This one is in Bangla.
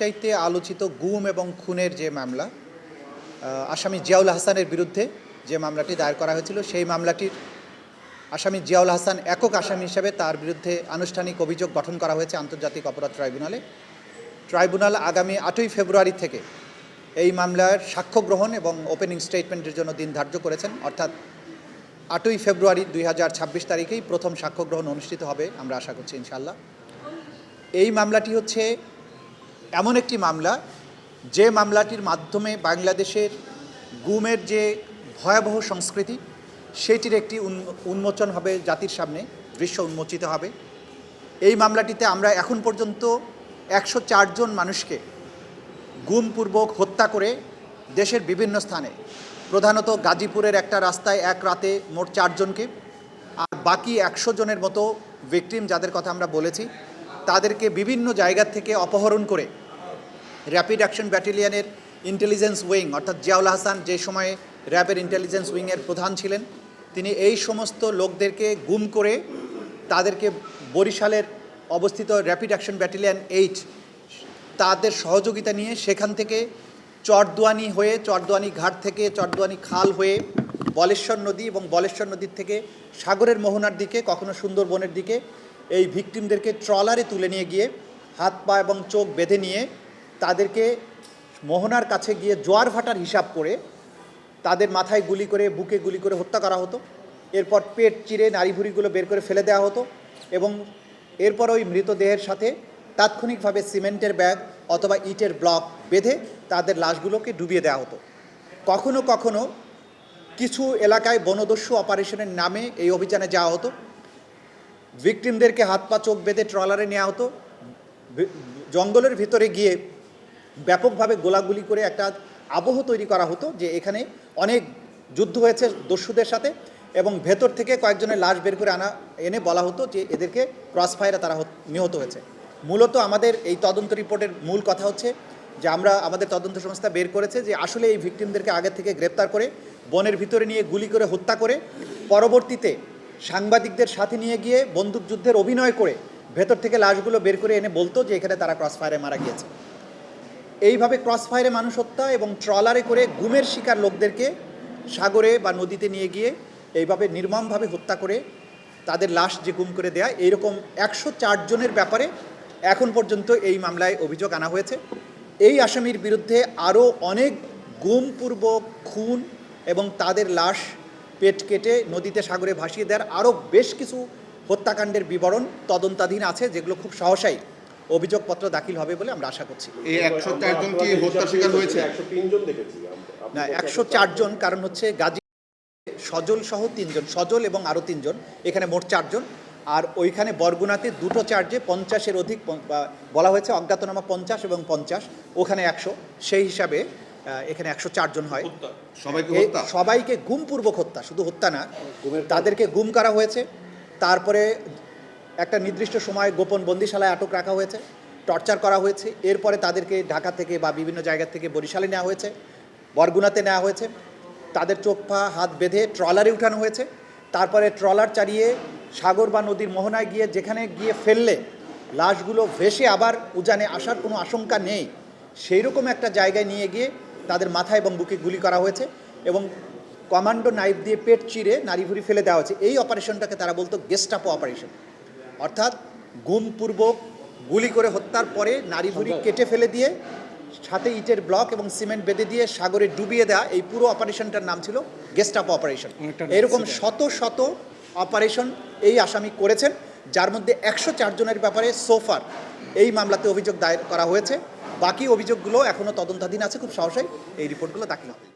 চাইতে আলোচিত গুম এবং খুনের যে মামলা আসামি জিয়াউল হাসানের বিরুদ্ধে যে মামলাটি দায়ের করা হয়েছিল সেই মামলাটির আসামি জিয়াউল হাসান একক আসামি হিসেবে তার বিরুদ্ধে আনুষ্ঠানিক অভিযোগ গঠন করা হয়েছে আন্তর্জাতিক অপরাধ ট্রাইব্যুনালে। ট্রাইব্যুনাল আগামী 8ই ফেব্রুয়ারি থেকে এই মামলার সাক্ষ্য গ্রহণ এবং ওপেনিং স্টেটমেন্টের জন্য দিন ধার্য করেছেন, অর্থাৎ 8ই ফেব্রুয়ারি 2026 তারিখেই প্রথম সাক্ষ্য গ্রহণ অনুষ্ঠিত হবে আমরা আশা করছি ইনশাআল্লাহ। এই মামলাটি হচ্ছে এমন একটি মামলা যে মামলাটির মাধ্যমে বাংলাদেশের গুমের যে ভয়াবহ সংস্কৃতি সেটির একটি উন্মোচন হবে, জাতির সামনে দৃশ্য উন্মোচিত হবে। এই মামলাটিতে আমরা এখন পর্যন্ত 104 জন মানুষকে গুমপূর্বক হত্যা করে দেশের বিভিন্ন স্থানে, প্রধানত গাজীপুরের একটা রাস্তায় এক রাতে মোট 4 জনকে, আর বাকি 100 জনের মতো ভিকটিম যাদের কথা আমরা বলেছি তাদেরকে বিভিন্ন জায়গা থেকে অপহরণ করে র্যাপিড অ্যাকশন ব্যাটালিয়নের ইন্টেলিজেন্স উইং, অর্থাৎ জিয়াউল হাসান যে সময়ে র্যাবের ইন্টেলিজেন্স উইংয়ের প্রধান ছিলেন, তিনি এই সমস্ত লোকদেরকে গুম করে তাদেরকে বরিশালের অবস্থিত র্যাপিড অ্যাকশন ব্যাটালিয়ন 8 তাদের সহযোগিতা নিয়ে সেখান থেকে চরদুয়ানি হয়ে, চরদুয়ানি ঘাট থেকে চরদুয়ানি খাল হয়ে বলেশ্বর নদী এবং বলেশ্বর নদীর থেকে সাগরের মোহনার দিকে, কখনো সুন্দরবনের দিকে এই ভিকটিমদেরকে ট্রলারে তুলে নিয়ে গিয়ে হাত পা এবং চোখ বেঁধে নিয়ে তাদেরকে মোহনার কাছে গিয়ে জোয়ার ভাটার হিসাব করে তাদের মাথায় গুলি করে, বুকে গুলি করে হত্যা করা হতো। এরপর পেট চিরে নাড়িভুড়িগুলো বের করে ফেলে দেওয়া হতো এবং এরপর ওই মৃতদেহের সাথে তাৎক্ষণিকভাবে সিমেন্টের ব্যাগ অথবা ইটের ব্লক বেঁধে তাদের লাশগুলোকে ডুবিয়ে দেওয়া হতো। কখনো কখনো কিছু এলাকায় বনদস্যু অপারেশনের নামে এই অভিযানে যাওয়া হতো। ভিকটিমদেরকে হাত পা চোখ বেঁধে ট্রলারে নেওয়া হতো, জঙ্গলের ভিতরে গিয়ে ব্যাপকভাবে গোলাগুলি করে একটা আবহ তৈরি করা হতো যে এখানে অনেক যুদ্ধ হয়েছে দস্যুদের সাথে, এবং ভেতর থেকে কয়েকজনের লাশ বের করে এনে বলা হতো যে এদেরকে ক্রসফায়ারে তারা নিহত হয়েছে। মূলত আমাদের এই তদন্ত রিপোর্টের মূল কথা হচ্ছে যে আমরা আমাদের তদন্ত সংস্থা বের করেছে যে আসলে এই ভিকটিমদেরকে আগে থেকে গ্রেপ্তার করে বনের ভিতরে নিয়ে গুলি করে হত্যা করে পরবর্তীতে সাংবাদিকদের সাথে নিয়ে গিয়ে বন্দুকযুদ্ধের অভিনয় করে ভেতর থেকে লাশগুলো বের করে এনে বলতো যে এখানে তারা ক্রসফায়ারে মারা গিয়েছে। এইভাবে ক্রসফায়ারে মানুষ হত্যা এবং ট্রলারে করে গুমের শিকার লোকদেরকে সাগরে বা নদীতে নিয়ে গিয়ে এইভাবে নির্মমভাবে হত্যা করে তাদের লাশ যে গুম করে দেয়া, এইরকম 104 জনের ব্যাপারে এখন পর্যন্ত এই মামলায় অভিযোগ আনা হয়েছে। এই আসামির বিরুদ্ধে আরও অনেক গুমপূর্বক খুন এবং তাদের লাশ পেট কেটে নদীতে সাগরে ভাসিয়ে দেওয়ার আরও বেশ কিছু হত্যাকাণ্ডের বিবরণ তদন্তাধীন আছে, যেগুলো খুব সহসাই অভিযোগপত্র দাখিল হবে বলে আমরা আশা করছি। এই 104 জন কি হত্যা শিকার হয়েছে? 103 জন দেখেছি না, 104 জন, কারণ হচ্ছে গাজী সজল সহ 3 জন, সজল এবং আরও 3 জন, এখানে মোট 4 জন। আর ওইখানে বরগুনাতে 2টো চার্জে 50-এর অধিক বলা হয়েছে, অজ্ঞাতনামা 50 এবং 50, ওখানে 100, সেই হিসাবে এখানে 104 জন হয়। সবাইকে গুমপূর্বক হত্যা, শুধু হত্যা না, তাদেরকে গুম করা হয়েছে, তারপরে একটা নির্দিষ্ট সময় গোপন বন্দিশালায় আটক রাখা হয়েছে, টর্চার করা হয়েছে, এরপরে তাদেরকে ঢাকা থেকে বা বিভিন্ন জায়গা থেকে বরিশালে নেওয়া হয়েছে, বরগুনাতে নেওয়া হয়েছে, তাদের চোখ পা হাত বেঁধে ট্রলারে উঠানো হয়েছে, তারপরে ট্রলার চালিয়ে সাগর বা নদীর মোহনায় গিয়ে যেখানে গিয়ে ফেললে লাশগুলো ভেসে আবার উজানে আসার কোনো আশঙ্কা নেই সেই রকম একটা জায়গায় নিয়ে গিয়ে তাদের মাথা এবং বুকে গুলি করা হয়েছে এবং কমান্ডো নাইফ দিয়ে পেট চিরে নাড়িভুড়ি ফেলে দেওয়া হয়েছে। এই অপারেশনটাকে তারা বলতো গেস্টাপো অপারেশন, অর্থাৎ গুমপূর্বক গুলি করে হত্যার পরে নাড়িভুড়ি কেটে ফেলে দিয়ে সাথে ইটের ব্লক এবং সিমেন্ট বেঁধে দিয়ে সাগরে ডুবিয়ে দেওয়া, এই পুরো অপারেশনটার নাম ছিল গেস্টাপো অপারেশন। এরকম শত শত অপারেশন এই আসামি করেছেন, যার মধ্যে 104 জনের ব্যাপারে সোফার এই মামলাতে অভিযোগ দায়ের করা হয়েছে। বাকি অভিযোগগুলো এখনও তদন্তাধীন আছে, খুব সহসাই এই রিপোর্টগুলো দাখিল হবে।